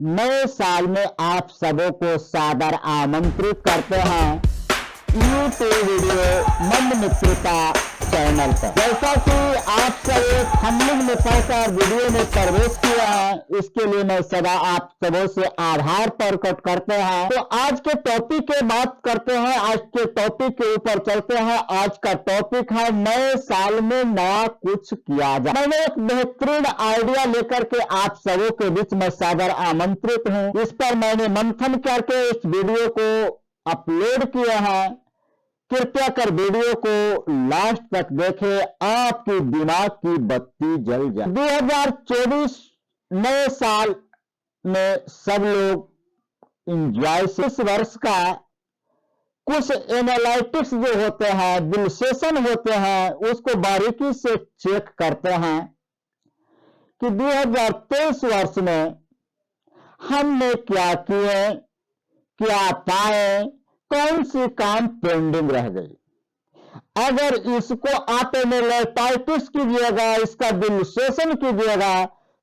नए साल में आप सबों को सादर आमंत्रित करते हैं यूट्यूब वीडियो मंद मित्रता चैनल पर। जैसा कि आप सब एक थंबनेल में पढ़कर वीडियो में प्रवेश किया है, इसके लिए मैं सदा आप सबों से आभार प्रकट करते हैं। तो आज के टॉपिक की बात करते हैं, आज के टॉपिक के ऊपर चलते हैं। आज का टॉपिक है नए साल में नया कुछ किया जाए। मैंने एक बेहतरीन आइडिया लेकर के आप सबों के बीच में सादर आमंत्रित हूँ। इस पर मैंने मंथन करके इस वीडियो को अपलोड किया है। कृपया कर वीडियो को लास्ट तक देखें, आपके दिमाग की बत्ती जल जाए। 2024 नए साल में सब लोग इंजॉय से इस वर्ष का कुछ एनालिटिक्स जो होते हैं, विश्लेषण होते हैं, उसको बारीकी से चेक करते हैं कि 2023 वर्ष में हमने क्या किए, क्या पाए, कौन सी काम पेंडिंग रह गई। अगर इसको आप एनालिटिक्स कीजिएगा, इसका विश्लेषण कीजिएगा,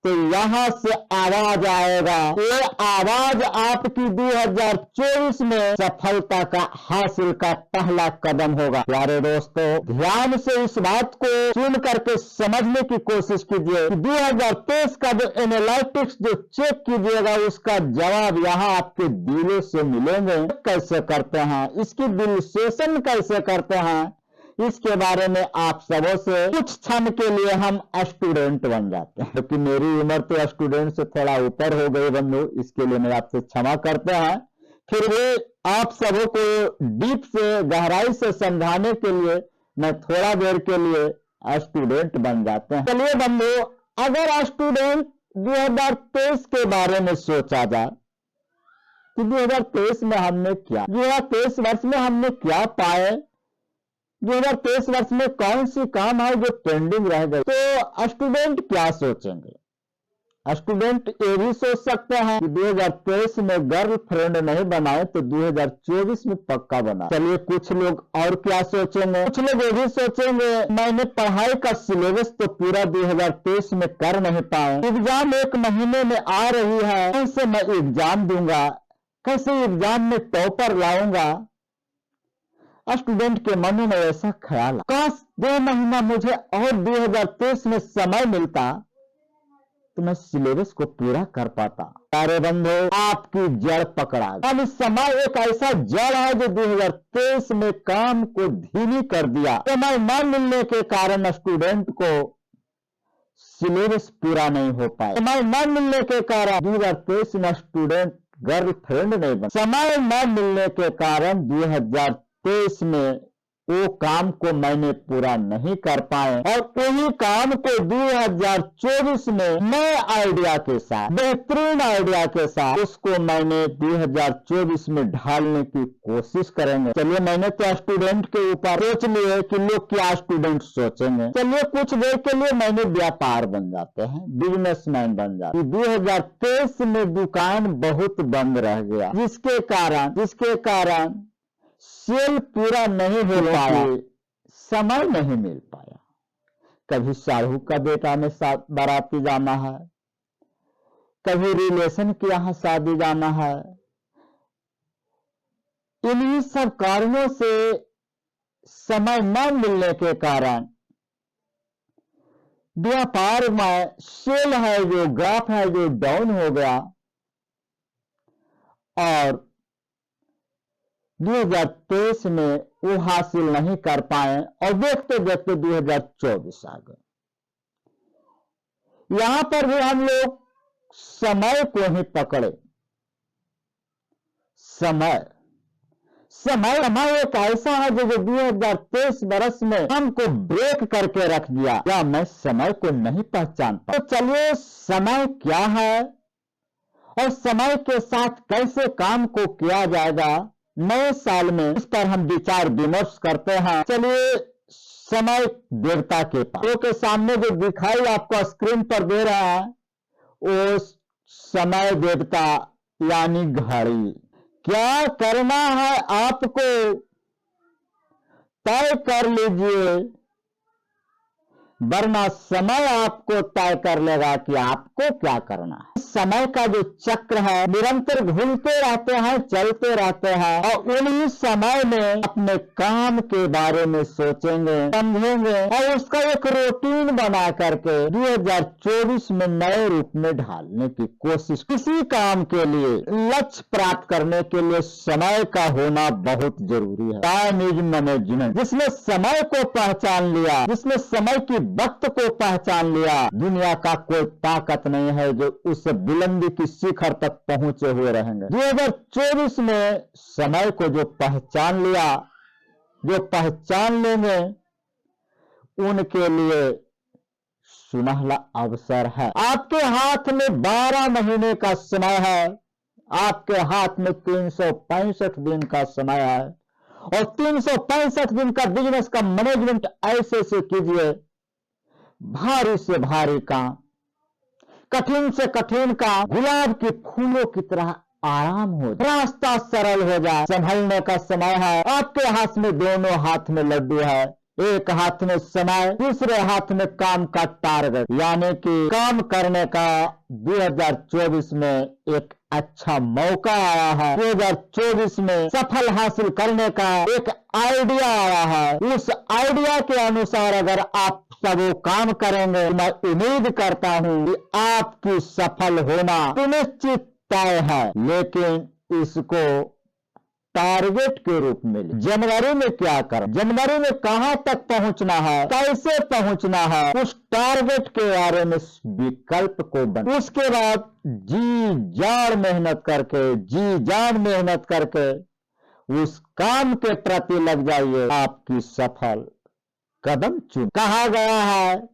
तो यहां से आवाज आएगा। ये आवाज आपकी 2024 में सफलता का हासिल का पहला कदम होगा। प्यारे दोस्तों, ध्यान से इस बात को सुन करके समझने की कोशिश कीजिए कि 2023 का जो एनालिटिक्स जो चेक कीजिएगा, उसका जवाब यहाँ आपके दिलों से मिलेंगे। कैसे करते हैं, इसकी विश्लेषण कैसे करते हैं, इसके बारे में आप सबों से कुछ क्षण के लिए हम स्टूडेंट बन जाते हैं, क्योंकि मेरी उम्र तो स्टूडेंट से थोड़ा ऊपर हो गई बंधु, इसके लिए मैं आपसे क्षमा करते हैं। फिर भी आप सबों को डीप से गहराई से समझाने के लिए मैं थोड़ा देर के लिए स्टूडेंट बन जाते हैं। चलिए बंधु, अगर स्टूडेंट 2023 के बारे में सोचा जाए कि 2023 में हमने क्या, 2023 वर्ष में हमने क्या पाए, 2023 वर्ष में कौन सी काम है जो पेंडिंग रह गई, तो स्टूडेंट क्या सोचेंगे। स्टूडेंट ये भी सोच सकते हैं कि 2023 में गर्लफ्रेंड नहीं बनाए तो 2024 में पक्का बना। चलिए, कुछ लोग और क्या सोचेंगे, कुछ लोग ये भी सोचेंगे मैंने पढ़ाई का सिलेबस तो पूरा 2023 में कर नहीं पाए, एग्जाम एक महीने में आ रही है, कैसे मैं एग्जाम दूंगा, कैसे एग्जाम में टॉपर लाऊंगा। स्टूडेंट के मन में ऐसा ख्याल, काश 2 महीना मुझे और 2023 में समय मिलता तो मैं सिलेबस को पूरा कर पाता। प्यारे बंधु, आपकी जड़ पकड़ा। अब इस समय एक ऐसा जड़ है जो 2023 में काम को धीमी कर दिया। समय न मिलने के कारण स्टूडेंट को सिलेबस पूरा नहीं हो पाया। समय न मिलने के कारण 2023 में स्टूडेंट गर्लफ्रेंड नहीं बना। समय न मिलने के कारण 2023 में वो काम को मैंने पूरा नहीं कर पाए, और वही काम को 2024 में नए आइडिया के साथ, बेहतरीन आइडिया के साथ उसको मैंने 2024 में ढालने की कोशिश करेंगे। चलिए, मैंने तो स्टूडेंट के ऊपर सोच लिए कि लोग क्या स्टूडेंट सोचेंगे। चलिए, कुछ देर के लिए मैंने व्यापार बन जाते हैं, बिजनेसमैन बन जाते हैं। 2023 में दुकान बहुत बंद रह गया, जिसके कारण सेल पूरा नहीं हो पाया, समय नहीं मिल पाया। कभी साहू का बेटा में बाराती जाना है, कभी रिलेशन के यहाँ शादी जाना है। इन्हीं सब कारणों से समय न मिलने के कारण व्यापार में सेल है जो, ग्राफ है जो डाउन हो गया, और 2023 में वो हासिल नहीं कर पाए, और देखते देखते 2024 आ गए। यहां पर भी हम लोग समय को ही पकड़े। समय एक ऐसा है जो 2023 वर्ष में हमको ब्रेक करके रख दिया, या मैं समय को नहीं पहचान पाया। तो चलिए, समय क्या है और समय के साथ कैसे काम को किया जाएगा नए साल में, इस पर हम विचार विमर्श करते हैं। चलिए, समय देवता के पास के सामने जो दिखाई आपको स्क्रीन पर दे रहा है, वो समय देवता यानी घड़ी। क्या करना है आपको तय कर लीजिए, वरना समय आपको तय कर लेगा कि आपको क्या करना है। समय का जो चक्र है निरंतर घूमते रहते हैं, चलते रहते हैं, और उन्हीं समय में अपने काम के बारे में सोचेंगे, समझेंगे और उसका एक रूटीन बना करके 2024 में नए रूप में ढालने की कोशिश। किसी काम के लिए लक्ष्य प्राप्त करने के लिए समय का होना बहुत जरूरी है। Time is management. जिसने समय को पहचान लिया, जिसने समय की वक्त को पहचान लिया, दुनिया का कोई ताकत नहीं है जो उस बुलंदी की शिखर तक पहुंचे हुए रहेंगे। 2024 में समय को जो पहचान लिया, जो पहचान लेंगे, उनके लिए सुनहला अवसर है। आपके हाथ में 12 महीने का समय है, आपके हाथ में 365 दिन का समय है, और 365 दिन का बिजनेस का मैनेजमेंट ऐसे से कीजिए, भारी से भारी काम, कठिन से कठिन काम गुलाब के फूलों की तरह आराम हो जाए, रास्ता सरल हो जाए। संभलने का समय है। आपके हाथ में दोनों हाथ में लड्डू है, एक हाथ में समय, दूसरे हाथ में काम का टारगेट, यानी कि काम करने का 2024 में एक अच्छा मौका आया है। 2024 में सफल हासिल करने का एक आइडिया आया है। उस आइडिया के अनुसार अगर आप सब वो काम करेंगे, मैं उम्मीद करता हूं कि आपकी सफल होना सुनिश्चित तय है। लेकिन इसको टारगेट के रूप में जनवरी में क्या करें, जनवरी में कहां तक पहुंचना है, कैसे पहुंचना है, उस टारगेट के बारे में विकल्प को बना। उसके बाद जी जान मेहनत करके, जी जान मेहनत करके उस काम के प्रति लग जाइए, आपकी सफल कदम चुन। कहा गया है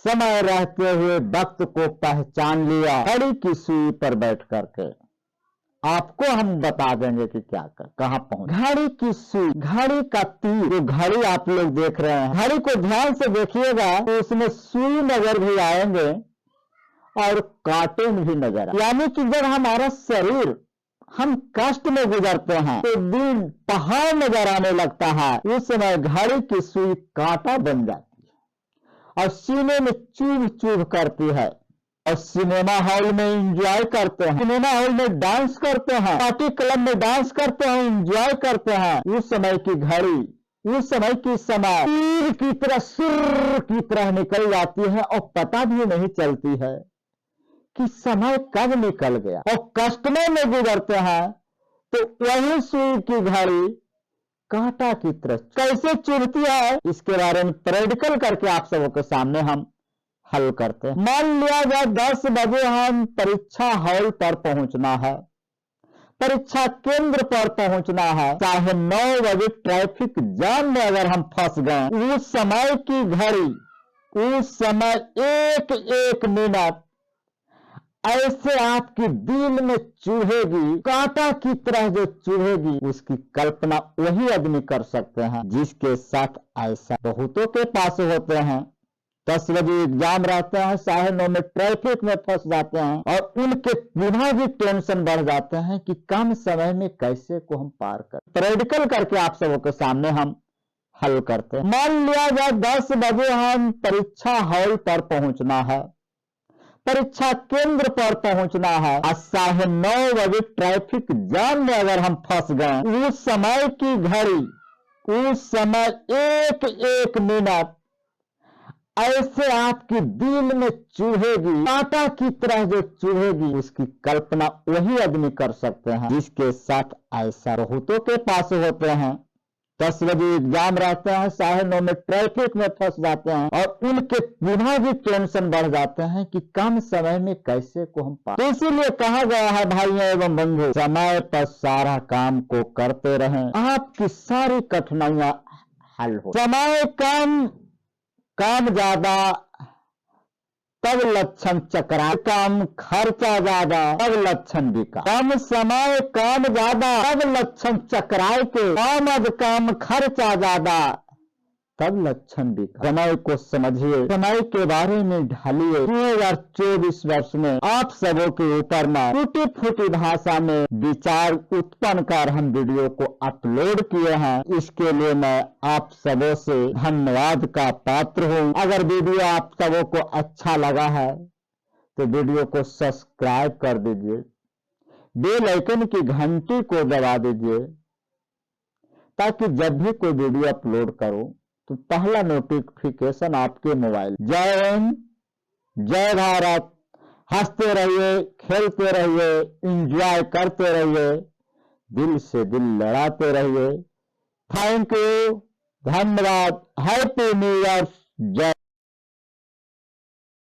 समय रहते हुए वक्त को पहचान लिया, घड़ी की सुई पर बैठ करके। आपको हम बता देंगे कि क्या कर, कहां पहुंच। घड़ी की सुई, घड़ी का तीर, जो घड़ी आप लोग देख रहे हैं, घड़ी को ध्यान से देखिएगा तो उसमें सुई नजर भी आएंगे और कांटे भी नजर आए। यानी कि जब हमारा शरीर हम कष्ट में गुजरते हैं तो दिन पहाड़ नजर आने लगता है, उस समय घड़ी की सुई कांटा बन जाती है और सीने में चुभ चुभ करती है। और सिनेमा हॉल में एंजॉय करते हैं, सिनेमा हॉल में डांस करते हैं, पार्टी क्लब में डांस करते हैं, एंजॉय करते हैं। उस समय की घड़ी, उस समय की समय तीर की तरह, सुर की तरह निकल जाती है और पता भी नहीं चलती है कि समय कब निकल गया। और कष्ट में गुजरते हैं तो वही सुई की घड़ी कांटा की तरह कैसे चुभती है, इसके बारे में प्रैक्टिकल करके आप सबों के सामने हम हल करते हैं। मान लिया जाए 10 बजे हम परीक्षा हॉल पर पहुंचना है, परीक्षा केंद्र पर पहुंचना है, चाहे 9 बजे ट्रैफिक जाम में अगर हम फंस गए, उस समय की घड़ी, उस समय एक एक मिनट ऐसे आपकी दिल में चुभेगी, कांटा की तरह जो चुभेगी, उसकी कल्पना वही आदमी कर सकते हैं जिसके साथ ऐसा बहुतों के पास होते हैं। 10 बजे एग्जाम रहते हैं, 9:30 में ट्रैफिक में फंस जाते हैं और उनके बिना भी टेंशन बढ़ जाते हैं कि कम समय में कैसे को हम पार कर। प्रैक्टिकल करके आप सबों के सामने हम हल करते हैं। मान लिया जाए 10 बजे हम परीक्षा हॉल पर पहुंचना है, परीक्षा केंद्र पर पहुंचना है, 9:30 बजे ट्रैफिक जाम में अगर हम फंस गए, उस समय की घड़ी, उस समय एक एक मिनट ऐसे आपकी दिल में चुभेगी, कांटा की तरह जो चुभेगी, उसकी कल्पना वही आदमी कर सकते हैं जिसके साथ ऐसा बहुतों के पास होते हैं। 10 बजे एग्जाम रहते हैं, 9:30 में ट्रैफिक में फंस जाते हैं और उनके बिना भी टेंशन बढ़ जाते हैं कि कम समय में कैसे को हम पार। तो इसीलिए कहा गया है भाइयों एवं बंधु, समय पर सारा काम को करते रहें, आपकी सारी कठिनाइयां हल हो। समय कम, काम ज्यादा तब लक्षण चक्रा, कम खर्चा ज्यादा तब लक्षण बिका। कम समय काम ज्यादा तब लक्षण चक्राए के, आमद कम खर्चा ज्यादा तब लक्षण दिखा। समय को समझिए, समय के बारे में ढालिए। 2024 वर्ष में आप सबों के ऊपर में टूटी फूटी भाषा में विचार उत्पन्न कर हम वीडियो को अपलोड किए हैं। इसके लिए मैं आप सबों से धन्यवाद का पात्र हूँ। अगर वीडियो आप सबों को अच्छा लगा है तो वीडियो को सब्सक्राइब कर दीजिए, बेल आइकन की घंटी को दबा दीजिए, ताकि जब भी कोई वीडियो अपलोड करो तो पहला नोटिफिकेशन आपके मोबाइल। जय हिंद, जय भारत। हंसते रहिए, खेलते रहिए, एंजॉय करते रहिए, दिल से दिल लड़ाते रहिए। थैंक यू, धन्यवाद। Happy new year. जय